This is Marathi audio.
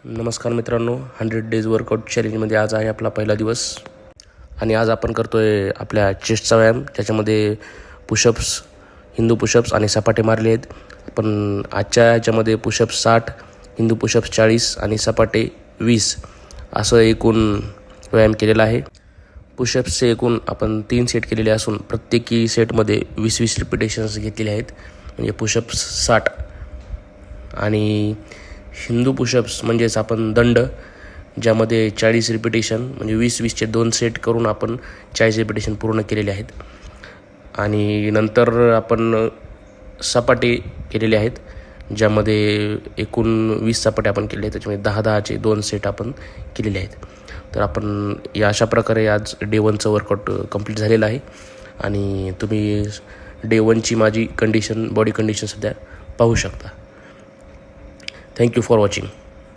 नमस्कार मित्रांनो, 100 डेज वर्कआउट चॅलेंजमध्ये आज आहे आपला पहिला दिवस आणि आज आपण करतो आहे आपल्या चेस्टचा व्यायाम, ज्याच्यामध्ये पुशअप्स, हिंदू पुशअप्स आणि सपाटे मारले आहेत. आपण आजच्या ह्याच्यामध्ये पुशअप्स 60, हिंदू पुशअप्स 40 आणि सपाटे 20 असं एकूण व्यायाम केलेला आहे. पुशअप्सचे एकूण आपण 3 सेट केलेले असून प्रत्येकी सेटमध्ये 20-20 रिपिटेशन्स घेतलेले आहेत. म्हणजे पुशअप्स 60 आणि हिंदू पुशअप्स म्हणजेच आपण दंड, ज्यामध्ये 40 रिपिटेशन म्हणजे 20-20चे 2 सेट करून आपण 40 रिपिटेशन पूर्ण केलेले आहेत. आणि नंतर आपण सपाटे केलेले आहेत, ज्यामध्ये एकूण 20 सपाटे आपण केले आहेत. त्याच्यामध्ये 10-10चे 2 सेट आपण केलेले आहेत. तर आपण या अशा प्रकारे आज डे 1चं वर्कआउट कंप्लीट झालेलं आहे. आणि तुम्ही डे 1ची माझी बॉडी कंडिशन सध्या पाहू शकता. Thank you for watching.